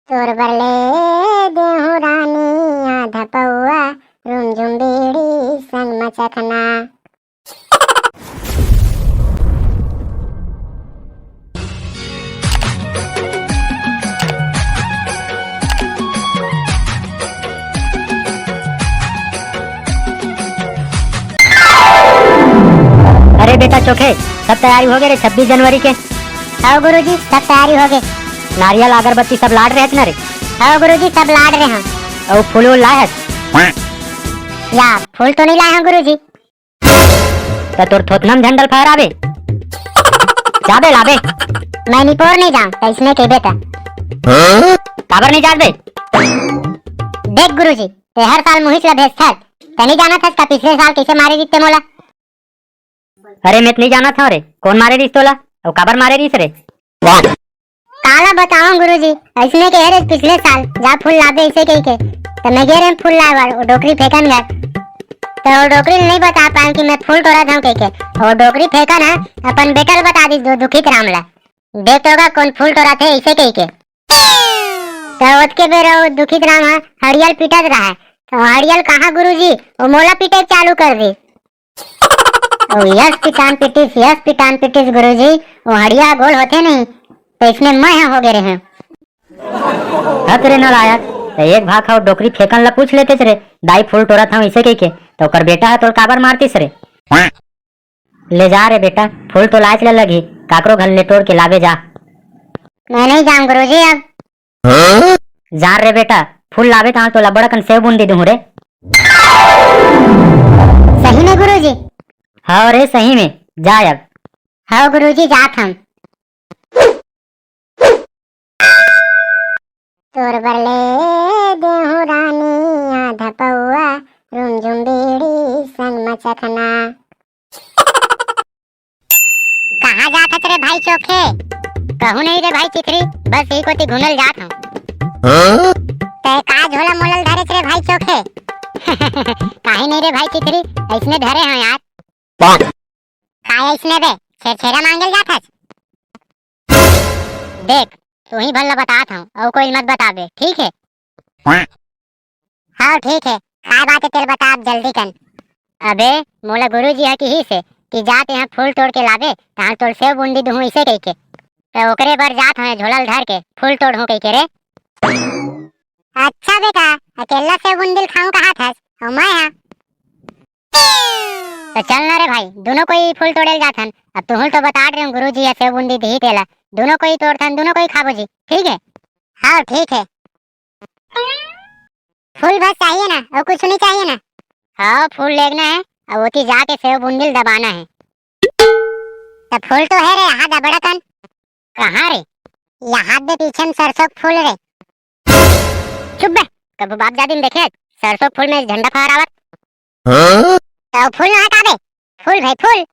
तोर बरले देहु रानी आधा पौआ रुमझुम बीड़ी संग मचखना। अरे बेटा चोखे, सब तैयारी हो गए रे 26 जनवरी के? हाँ गुरुजी, सब तैयारी हो गए। नारियल अगरबत्ती सब लाड रहे ना रे? हाँ गुरुजी, सब लाड रहे हैं। और फूल वूल लाए है? या फूल तो नहीं लाए हैं गुरुजी। तो तोर थोतनम झंडल फहरावे जाबे लाबे? मैं निपोर नहीं जाऊं तो इसमें के बेटा काबर नहीं जाबे? देख गुरुजी, ते हर साल मुहिस ला भेज था, ते नहीं जाना था पिछले साल कैसे मारे जीते मोला। अरे मैं नहीं जाना था रे, कौन मारे रिस तोला और काबर मारे रिस रे? काला बताओ गुरुजी, इसने के रे पिछले साल जा फूल लाबे इसे कह के तो मैं गेरे फूल लाए वो डोकरी फेंकन गया तो वो डोकरी नहीं बता पाए कि मैं फूल तोड़ा था कह के वो डोकरी फेंका ना अपन बेटल बता दी दो दुखित रामला देख होगा कौन फूल तोड़ा थे इसे कह के तो उसके बेरा वो दुखित राम हड़ियल पिटत रहा है तो हड़ियल कहा गुरुजी वो मोला पिटे चालू कर दी। यस पिटान पिटिस गुरुजी, वो हड़िया गोल होते नहीं तो इसमें मैं हो गए रहे। तेरे न लाया तो एक भाग खाओ डोकरी फेंकन ला पूछ लेते रे दाई फूल तोड़ा था इसे कह के तो कर बेटा है तो काबर मारतीस रे? ले जा रे बेटा, फूल तो लाच ले लगी काकरो घर ले तोड़ के लावे जा। मैं नहीं जाऊं गुरुजी अब। जा रे बेटा, फूल लावे तो तोला बड़कन सेव बूंदी दूं रे। सही में गुरुजी? हाँ रे सही में, जा अब। हाँ गुरुजी, जात हम। तोर बरले देहु रानी आधा पौआ रुमझुम बीड़ी संग मचखना। कहाँ जात है रे भाई चोखे? कहूँ नहीं रे भाई चिथरी, बस एक कोती घूमल जात हूँ। ते का झोला मोलल धरे रे भाई चोखे? काहे नहीं रे भाई चिथरी, इसने धरे हैं यार। काय इसने बे छेरा मांगल जात है? देख तू ही भला बताता हूँ और कोई मत बता दे, ठीक है? हाँ ठीक है, काय बात है तेरे बता आप जल्दी कर। अबे मोला गुरुजी है कि ही से कि जाते हैं फूल तोड़ के लावे तहां तोड़ सेव बूंदी दूं इसे कह के तो ओकरे बर जात हैं झोलल धर के फूल तोड़ हूं कह के रे। अच्छा बेटा, अकेला सेव बूंदी खाऊं कहा था और मैं हां तो चल ना रे भाई, दोनों कोई फूल तोड़े जाथन। अब तू तो बता रहे हूँ गुरुजी या सेव बूंदी दी तेला दोनों कोई तोड़थन, दोनों कोई खाबो जी, ठीक है? हाँ ठीक है। फूल बस चाहिए ना और कुछ नहीं चाहिए ना? हाँ फूल लेना है और वो जाके सेव बूंदी दबाना है। तो फूल तो है रे यहाँ दबड़कन। कहाँ रे? यहाँ दे पीछे में सरसों फूल रे। चुप बे, कब बाप जादी देखे सरसों फूल में झंडा फहरावत। तो फूल ना हटा बे, फूल भाई फूल।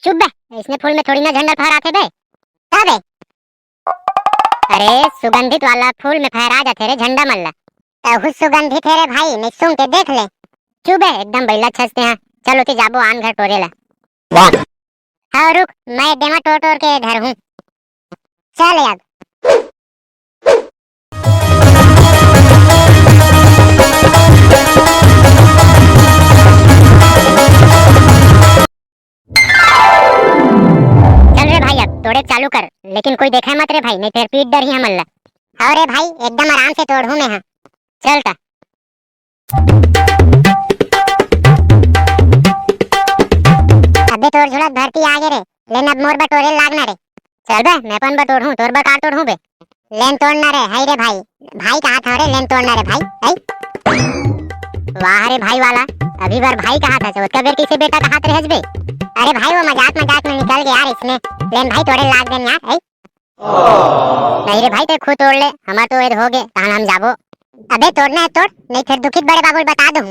चुप बे, इसने फूल में थोड़ी ना झंडा फहराते बे। बे अरे सुगंधित वाला फूल में फहरा जाते रे झंडा मल्ला तो सुगंधित है रे भाई, नहीं सुन के देख ले। चुप है एकदम बैला छसते हैं। चलो ते जाबो आन घर टोरेला। हाँ रुक, मैं डेमा टोर टोर के धर हूँ। चल अब तोड़े चालू कर, लेकिन कोई देखा मत रे भाई, नहीं तेरे पीठ डर ही मल्ला। अरे भाई एकदम आराम से तोड़ हूं मैं। हाँ चल ता अबे तोड़ झोला धरती आगे रे, लेन अब मोर बटोरे लागना रे। चल बे मैं अपन बटोर हूं, तोड़ बकार तोड़ हूं बे। लेन तोड़ना रे, हाय रे भाई, भाई कहां था रे? लेन तोड़ना रे भाई, हाय वाह रे भाई वाला, अभी बार भाई कहां था? उसका बेर किसे बेटा कहां रे हसबे? अरे भाई वो मजाक मजाक में निकल गया यार इसने। लेन भाई तोड़े लाग देन यार। नहीं रे भाई ते खुद तोड़ ले, हमार तो हो गए तान हम जाबो। अबे तोड़ना है तोड़, नहीं फिर दुखित बड़े बाबू बता दूं।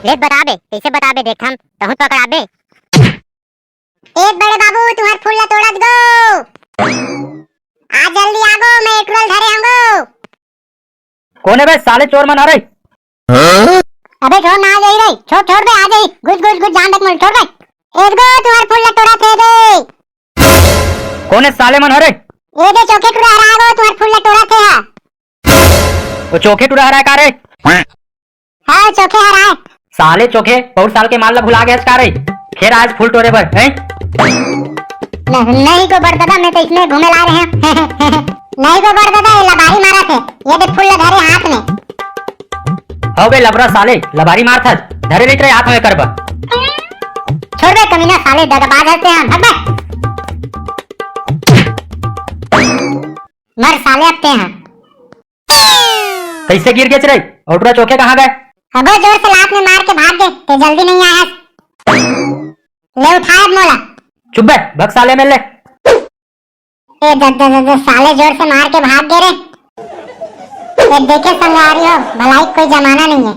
ले बता बे, कैसे बता बे? देख हम तहु पकड़ा बे। एक बड़े बाबू तुम्हार फूल ला तोड़त गो, आ जल्दी आगो, मैं एक रोल धरे होंगो। कौन है बे साले चोर मन आ रहे? अबे छोड़ ना आ जाई रे, छोड़ छोड़ बे, आ जाई घुस घुस घुस जान तक मोल छोड़ बे। एक गो तुम्हार फूल ला तोड़ा थे बे। कौन है साले मन हरे? ये दे चौके टुरा हरा गो तुम्हार फूल ला तोड़ा थे। तो चोखे टुरा रहा है का रे? हाँ चोखे हरा है। साले चोखे बहुत साल के माल भुला गया का रे? खेर आज फूल टोरे पर हैं? नहीं को बड़दादा, मैं तो इसमें घूमे ला रहे हैं। नहीं को बड़दादा, ये लबारी मारा थे, ये देख फूल धरे हाथ में। हो बे लबरा साले, लबारी मार था धरे लेते हाथ में करबा। छोड़ बे कमीना साले, दगाबाज हंसते हैं भाग बे। मर साले अपते हैं। कैसे गिर गए रे? और टुरा चोखे कहाँ गए? अब जोर से लात में मार के भाग गए, ते जल्दी नहीं आया। ले उठाया मोला। चुप बे, भग साले में ले। ए साले जोर से मार के भाग गए रे। देखे संगारी हो, भलाई कोई जमाना नहीं है।